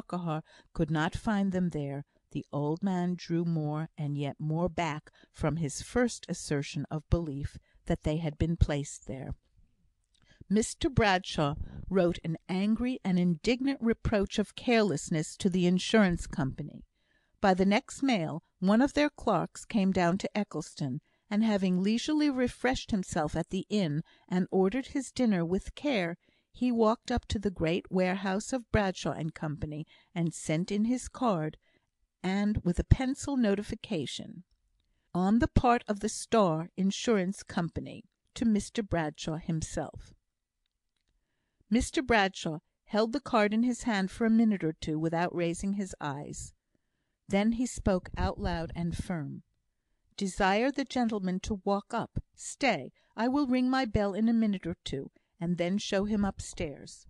Farquhar could not find them there, the old man drew more and yet more back from his first assertion of belief that they had been placed there. Mr Bradshaw wrote an angry and indignant reproach of carelessness to the insurance company. By the next mail, one of their clerks came down to Eccleston, and having leisurely refreshed himself at the inn, and ordered his dinner with care, he walked up to the great warehouse of Bradshaw and Company, and sent in his card, and with a pencil notification, "On the part of the Star Insurance Company," to Mr Bradshaw himself. Mr Bradshaw held the card in his hand for a minute or two without raising his eyes. Then he spoke out loud and firm. "Desire the gentleman to walk up. Stay, I will ring my bell in a minute or two, and then show him upstairs."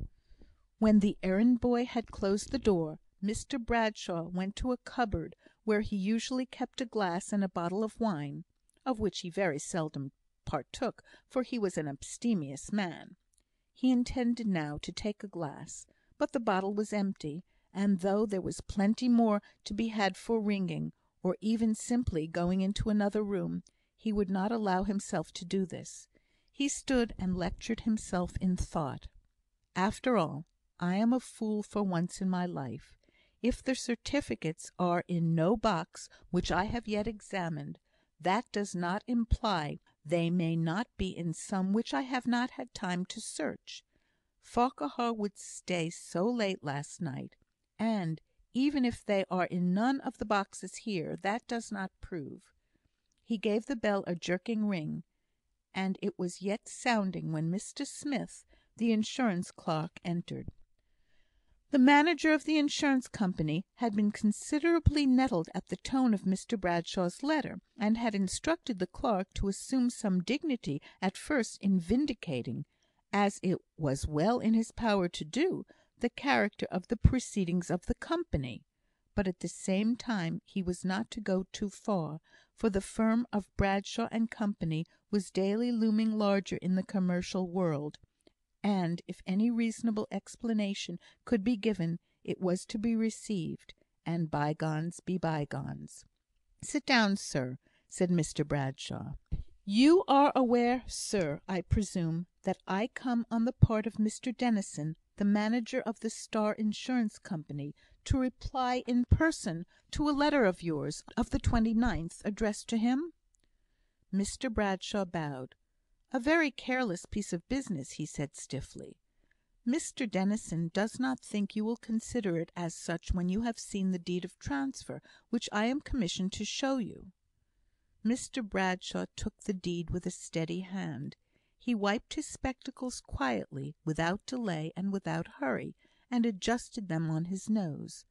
When the errand boy had closed the door, Mr Bradshaw went to a cupboard where he usually kept a glass and a bottle of wine, of which he very seldom partook, for he was an abstemious man. He intended now to take a glass, but the bottle was empty, and though there was plenty more to be had for ringing, or even simply going into another room, he would not allow himself to do this. He stood and lectured himself in thought. "After all, I am a fool for once in my life. If the certificates are in no box which I have yet examined, that does not imply they may not be in some which I have not had time to search. Farquhar would stay so late last night, and, even if they are in none of the boxes here, that does not prove." He gave the bell a jerking ring, and it was yet sounding when Mr Smith, the insurance clerk, entered. The manager of the insurance company had been considerably nettled at the tone of Mr Bradshaw's letter, and had instructed the clerk to assume some dignity at first in vindicating, as it was well in his power to do, the character of the proceedings of the company; but at the same time he was not to go too far, for the firm of Bradshaw and Company was daily looming larger in the commercial world, and if any reasonable explanation could be given, it was to be received, and bygones be bygones. "Sit down, sir," said Mr Bradshaw. "You are aware, sir, I presume, that I come on the part of Mr Dennison, the manager of the Star Insurance Company, to reply in person to a letter of yours, of the 29th, addressed to him?" Mr Bradshaw bowed. "A very careless piece of business," he said, stiffly. "Mr Dennison does not think you will consider it as such when you have seen the deed of transfer, which I am commissioned to show you." Mr Bradshaw took the deed with a steady hand. He wiped his spectacles quietly, without delay and without hurry, and adjusted them on his nose.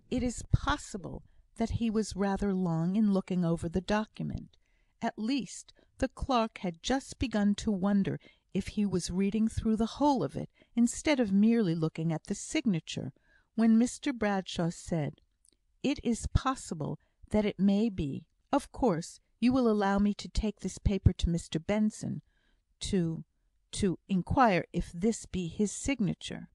It is possible that he was rather long in looking over the document. At least, the clerk had just begun to wonder if he was reading through the whole of it, instead of merely looking at the signature, when Mr Bradshaw said, "It is possible that it may be. Of course, you will allow me to take this paper to Mr Benson, to inquire if this be his signature."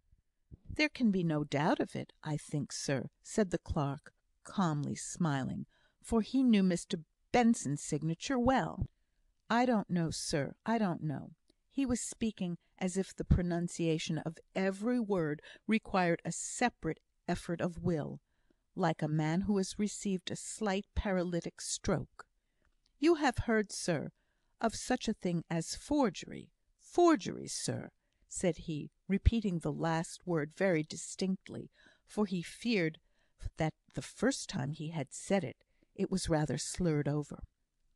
"There can be no doubt of it, I think, sir," said the clerk, calmly smiling, for he knew Mr Benson's signature well. "I don't know, sir, I don't know." He was speaking as if the pronunciation of every word required a separate effort of will, like a man who has received a slight paralytic stroke. "You have heard, sir, of such a thing as forgery. Forgery, sir," said he, repeating the last word very distinctly, for he feared that the first time he had said it, it was rather slurred over.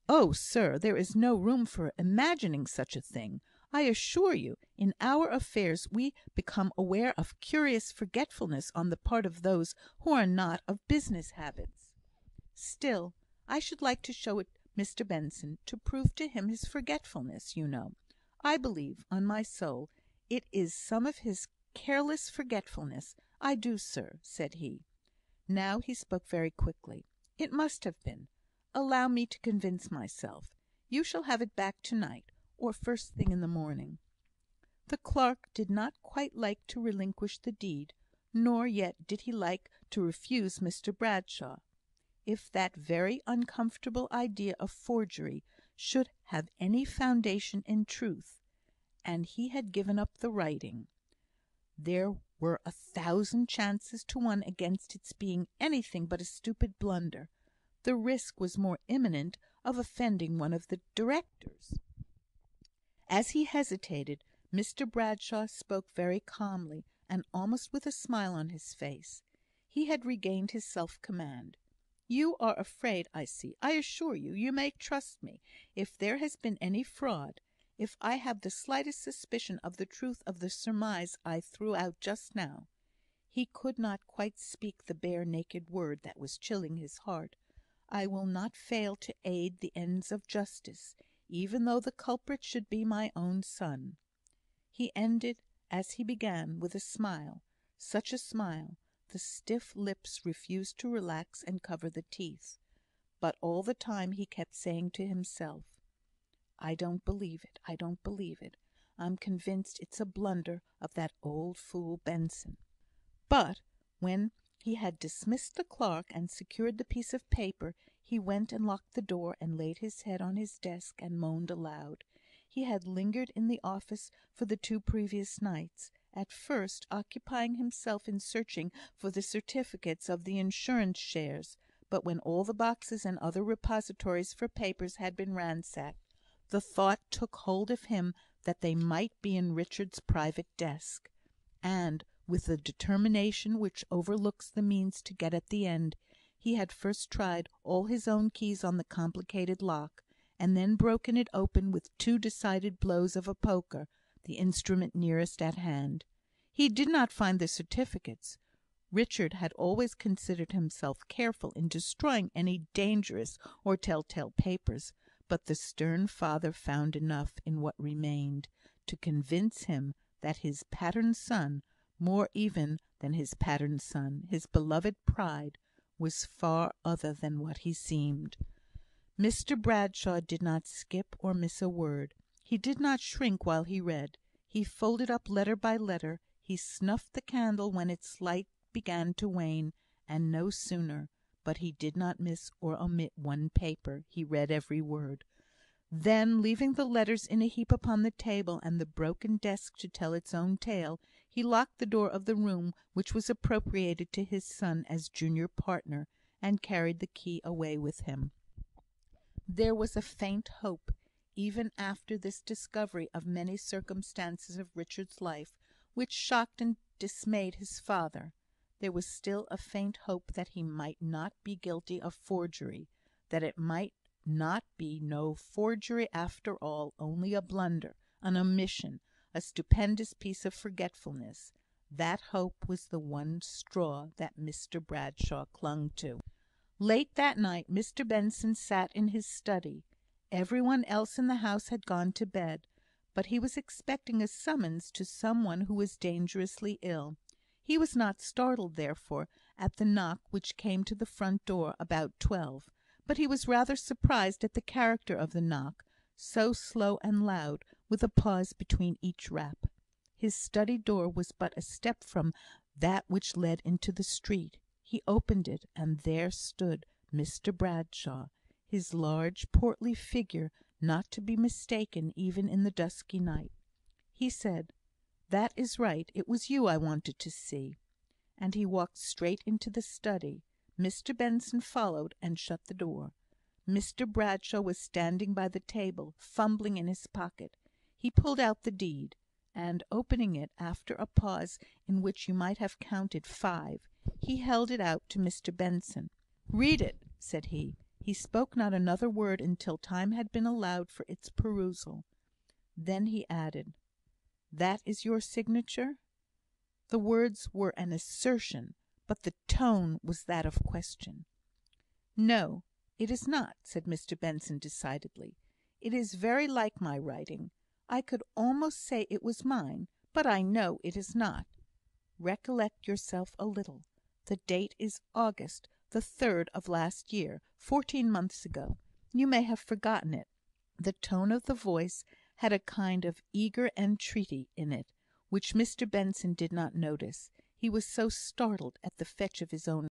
"Oh, sir, there is no room for imagining such a thing. I assure you, in our affairs we become aware of curious forgetfulness on the part of those who are not of business habits. Still, I should like to show it Mr Benson, to prove to him his forgetfulness, you know. I believe, on my soul, it is some of his careless forgetfulness. I do, sir," said he. Now he spoke very quickly. "It must have been. Allow me to convince myself. You shall have it back to night, or first thing in the morning." The clerk did not quite like to relinquish the deed, nor yet did he like to refuse Mr Bradshaw. If that very uncomfortable idea of forgery should have any foundation in truth, and he had given up the writing, there were 1,000 chances to 1 against its being anything but a stupid blunder. The risk was more imminent of offending one of the directors. As he hesitated, Mr Bradshaw spoke very calmly, and almost with a smile on his face. He had regained his self-command. "You are afraid, I see. I assure you, you may trust me. If there has been any fraud, if I have the slightest suspicion of the truth of the surmise I threw out just now," he could not quite speak the bare naked word that was chilling his heart, "I will not fail to aid the ends of justice, even though the culprit should be my own son." He ended as he began, with a smile. Such a smile! The stiff lips refused to relax and cover the teeth. But all the time he kept saying to himself, "I don't believe it. I don't believe it. I'm convinced it's a blunder of that old fool Benson." But when he had dismissed the clerk and secured the piece of paper, he went and locked the door, and laid his head on his desk, and moaned aloud. He had lingered in the office for the 2 previous nights, at first occupying himself in searching for the certificates of the insurance shares; but when all the boxes and other repositories for papers had been ransacked, the thought took hold of him that they might be in Richard's private desk; and, with the determination which overlooks the means to get at the end, he had first tried all his own keys on the complicated lock, and then broken it open with 2 decided blows of a poker, the instrument nearest at hand. He did not find the certificates. Richard had always considered himself careful in destroying any dangerous or telltale papers; but the stern father found enough in what remained to convince him that his pattern son, more even than his pattern son, his beloved pride, was far other than what he seemed. Mr Bradshaw did not skip or miss a word. He did not shrink while he read. He folded up letter by letter. He snuffed the candle when its light began to wane, and no sooner. But he did not miss or omit one paper. He read every word. Then, leaving the letters in a heap upon the table, and the broken desk to tell its own tale, he locked the door of the room which was appropriated to his son as junior partner, and carried the key away with him. There was a faint hope, even after this discovery of many circumstances of Richard's life, which shocked and dismayed his father. There was still a faint hope that he might not be guilty of forgery; that it might not be no forgery after all, only a blunder, an omission, a stupendous piece of forgetfulness. That hope was the one straw that Mr Bradshaw clung to. Late that night, Mr Benson sat in his study. Every one else in the house had gone to bed, but he was expecting a summons to some one who was dangerously ill. He was not startled, therefore, at the knock which came to the front door about 12; but he was rather surprised at the character of the knock, so slow and loud, with a pause between each rap. His study door was but a step from that which led into the street. He opened it, and there stood Mr Bradshaw, his large portly figure not to be mistaken even in the dusky night. He said, "That is right. It was you I wanted to see." And he walked straight into the study. Mr Benson followed, and shut the door. Mr Bradshaw was standing by the table, fumbling in his pocket. He pulled out the deed, and opening it, after a pause in which you might have counted 5, he held it out to Mr Benson. "Read it," said he. He spoke not another word until time had been allowed for its perusal. Then he added, "That is your signature?" The words were an assertion, but the tone was that of question. "No, it is not," said Mr Benson, decidedly. "It is very like my writing. I could almost say it was mine, but I know it is not. Recollect yourself a little. The date is August the 3rd of last year, 14 months ago. You may have forgotten it." The tone of the voice had a kind of eager entreaty in it, which Mr Benson did not notice. he was so startled at the fetch of his own